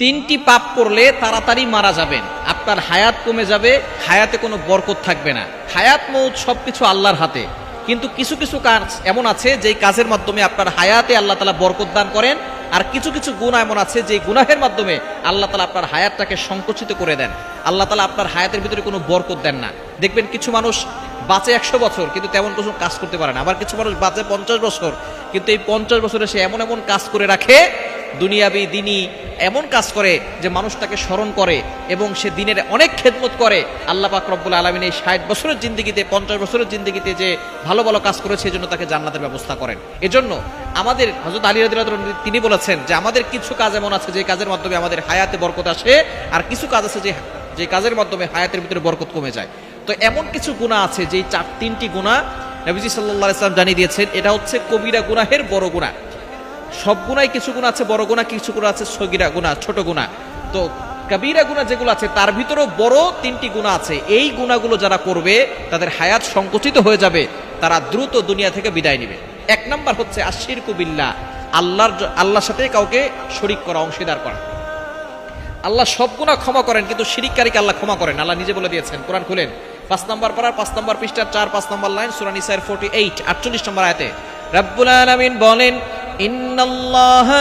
তিনটি পাপ করলে তাড়াতাড়ি মারা যাবেন, আপনার হায়াত কমে যাবে, হায়াতে কোনো বরকত থাকবে না। হায়াত মৌত সবকিছু আল্লাহর হাতে, কিন্তু কিছু কিছু কাজ এমন আছে যেই কাজের মাধ্যমে আপনার হায়াতে আল্লাহ তাআলা বরকত দান করেন, আর কিছু কিছু গুনাহ এমন আছে যেই গুনাহের মাধ্যমে আল্লাহ তাআলা আপনার হায়াতটাকে সংকুচিত করে দেন। আল্লাহ তাআলা আপনার হায়াতের ভিতরে কোনো বরকত দেন না। দেখবেন কিছু মানুষ বাঁচে 100 বছর কিন্তু তেমন কোনো কাজ করতে পারে না, আবার কিছু মানুষ বাঁচে 50 বছর কিন্তু এই 50 বছরে সে এমন এমন কাজ করে রাখে, দুনিয়াবি দিনই এমন কাজ করে যে মানুষ তাকে স্মরণ করে এবং সে দিনের অনেক খেদমত করে। আল্লাহ পাক রব্বুল আলামিন এই 60 বছরের জিন্দেগিতে, 50 বছরের জিন্দেগিতে যে ভালো ভালো কাজ করেছে এজন্য তাকে জান্নাতের ব্যবস্থা করেন। এজন্য আমাদের হযরত আলী রাদিয়াল্লাহু আনহু তিনি বলেছেন যে আমাদের কিছু কাজ এমন আছে যে কাজের মাধ্যমে আমাদের হায়াতে বরকত আসে, আর কিছু কাজ আছে যে কাজের মাধ্যমে হায়াতের ভিতরে বরকত কমে যায়। তো এমন কিছু গুনাহ আছে যেই তিনটি গুনাহ নবীজি সাল্লাল্লাহু আলাইহি ওয়াসাল্লাম জানিয়ে দিয়েছেন, এটা হচ্ছে কবিরা গুনাহের বড় গুনাহ। সব গুনাই কিছু গুনাহ আছে বড় গুনাহ, কিছু গুনাহ আছে সগীরা গুনাহ, ছোট গুনাহ। তো কবিরা গুনাহ যেগুলো আছে তার ভিতরেও বড় তিনটি গুনাহ আছে। এই গুনাহগুলো যারা করবে তাদের হায়াত সংকুচিত হয়ে যাবে, তারা দ্রুত দুনিয়া থেকে বিদায় নেবে। এক নাম্বার হচ্ছে আশিরকু বিল্লাহ, আল্লাহর সাথে কাউকে শরীক করা, অংশীদার করা। আল্লাহ সব গুনাহ ক্ষমা করেন কিন্তু শিরিককারীকে আল্লাহ ক্ষমা করেন। আল্লাহ নিজে বলে দিয়েছেন, কোরআন খুলেন 5 নম্বর পারার 5 নম্বর পৃষ্ঠার 4-5 নম্বর লাইন, সূরা নিসার 48 নম্বর আয়াতে রব্বুল আলামিন বলেন, ইন্নাল্লাহা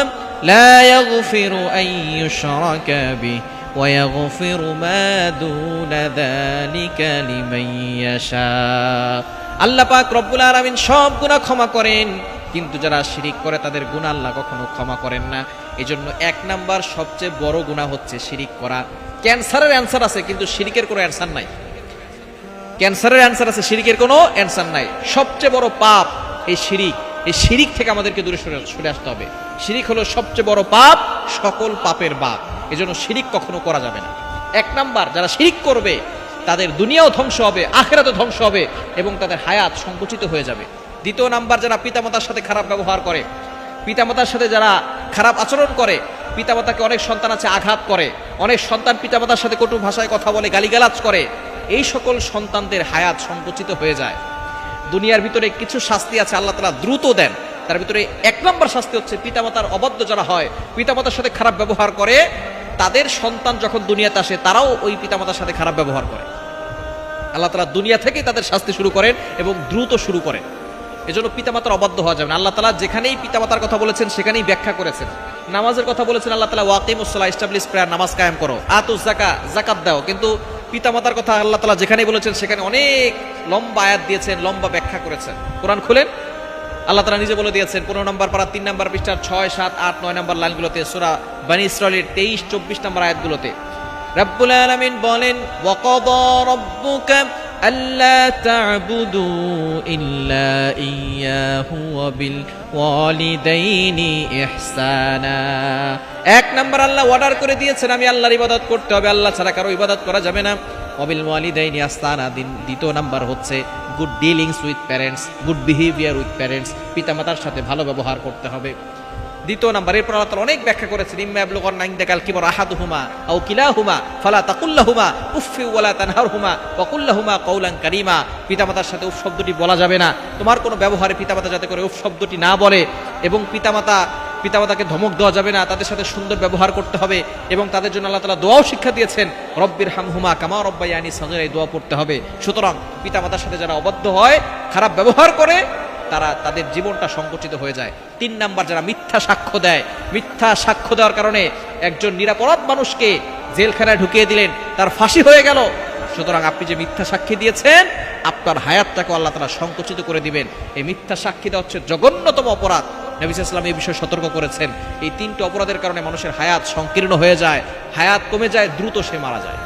লা ইয়াগফিরু আন ইউশরাকা বিহি ওয়া ইয়াগফিরু মা দুনা যালিকা লিমান ইয়াশা। আল্লাহ পাক রব্বুল আলামিন সব গুনাহ ক্ষমা করেন, কিন্তু যারা শিরিক করে তাদের গুনাহ আল্লাহ কখনো ক্ষমা করেন না। এজন্য এক নাম্বার সবচেয়ে বড় গুনাহ হচ্ছে শিরিক করা। ক্যান্সারের অ্যানসার আছে কিন্তু শিরিকের কোনো অ্যানসার নাই। ক্যান্সারের অ্যানসার আছে, শিরিকের কোনো অ্যানসার নাই। সবচেয়ে বড় পাপ এই শিরিক। এই শিরিক থেকে আমাদেরকে দূরে সরে আসতে হবে। শিরিক হলো সবচেয়ে বড় পাপ, সকল পাপের বাপ। এজন্য শিরিক কখনো করা যাবে না। এক নাম্বার যারা শিরিক করবে তাদের দুনিয়াও ধ্বংস হবে, আখিরাতও ধ্বংস হবে এবং তাদের হায়াত সংকুচিত হয়ে যাবে। দ্বিতীয় নাম্বার যারা পিতামাতার সাথে খারাপ ব্যবহার করে, পিতামাতার সাথে যারা খারাপ আচরণ করে, পিতামাতাকে অনেক সন্তান আছে আঘাত করে, অনেক সন্তান পিতামাতার সাথে কটু ভাষায় কথা বলে, গালিগালাজ করে, এই সকল সন্তানদের হায়াত সংকুচিত হয়ে যায়। দুনিয়ার ভিতরে কিছু শাস্তি আছে আল্লাহ তাআলা দ্রুত দেন, তার ভিতরে এক নম্বর শাস্তি হচ্ছে পিতামাতার অবাধ্য যারা হয়, পিতামাতার সাথে খারাপ ব্যবহার করে, তাদের সন্তান যখন দুনিয়াতে আসে তারাও ওই পিতামাতার সাথে খারাপ ব্যবহার করে। আল্লাহ তাআলা দুনিয়া থেকেই তাদের শাস্তি শুরু করেন এবং দ্রুত শুরু করেন। এজন্য পিতামাতার অবাধ্য হওয়া যাবে না। আল্লাহ তাআলা যেখানেই পিতামাতার কথা বলেছেন সেখানেই ব্যাখ্যা করেছেন। নামাজের কথা বলেছেন আল্লাহ তাআলা, ওয়াকিমুস সালাহ, এস্টাবলিশ প্রেয়ার, নামাজ কায়েম করো, আতুজ যাকাত, যাকাত দাও। কিন্তু পিতামাতার কথা আল্লাহ তাআলা যেখানেই বলেছেন সেখানে অনেক লম্বা আয়াত দিয়েছেন, লম্বা ব্যাখ্যা করেছেন। কোরআন খুলেন, আল্লাহ তাআলা নিজে বলে দিয়েছেন 15 নম্বর পারা 3 নম্বর পৃষ্ঠার 6, 7, 8, 9 নম্বর লাইনগুলোতে, সূরা বনী ইসরাঈলের 23-24 নম্বর আয়াতগুলোতে রব্বুল আলামিন বলেন, ওয়াকাদা রাব্বুকা আল্লা তা'বুদু ইল্লা ইয়্যাহু ওয়া বিল ওয়ালিদাইনি ইহসানা। এক নাম্বার আল্লাহ অর্ডার করে দিয়েছেন আমি আল্লাহর ইবাদত করতে হবে, আল্লাহ ছাড়া কারো ইবাদত করা যাবে না। ওয়া বিল ওয়ালিদাইনি ইহসানা। দ্বিতীয় নাম্বার হচ্ছে good dealings with parents, good behaviour with parents, পিতামাতার সাথে ভালো ব্যবহার করতে হবে। দ্বিতীয় নাম্বার, এরপর আল্লাহ তাআলা অনেক ব্যাখ্যা করেছেন, ইম্মা ইয়াবলুগান্না ইনদাকাল কিবার আহাদুহুমা আও কিলাহুমা ফালা তাকুল লাহুমা উফফি ওয়ালা তানহারহুমা ওয়া কুল লাহুমা কাওলান কারীমা। পিতামাতার সাথে উফ শব্দটি বলা যাবে না, তোমার কোনো ব্যবহারে পিতামাতা যাতে করে উফ শব্দটি না বলে, এবং পিতামাতাকে ধমক দেওয়া যাবে না, তাদের সাথে সুন্দর ব্যবহার করতে হবে। এবং তাদের জন্য আল্লাহ তাআলা দোয়াও শিক্ষা দিয়েছেন, রব্বির হামহুমা কামা রব্বায়ানি সগীরা, এই দোয়া পড়তে হবে। সুতরাং পিতামাতার সাথে যারা অবাধ্য হয়, খারাপ ব্যবহার করে, তাদের জীবনটা সংকুচিত হয়ে যায়। 3 নাম্বার যারা মিথ্যা সাক্ষ্য দেয়, মিথ্যা সাক্ষ্য দেওয়ার কারণে একজন নিরাপরাধ মানুষকে জেলখানায় ঢুকিয়ে দিলেন, তার ফাঁসি হয়ে গেল। সুতরাং আপনি যে মিথ্যা সাক্ষী দিয়েছেন আপনার হায়াতটাকে আল্লাহ তাআলা সংকুচিত করে দিবেন। এই মিথ্যা সাক্ষী দেওয়া হচ্ছে জঘন্যতম অপরাধ। নবী সাল্লাল্লাহু আলাইহি ওয়াসাল্লাম এই বিষয়ে সতর্ক করেছেন। এই 3টি অপরাধের কারণে মানুষের হায়াত সংকীর্ণ হয়ে যায়, হায়াত কমে যায়, দ্রুত সে মারা যায়।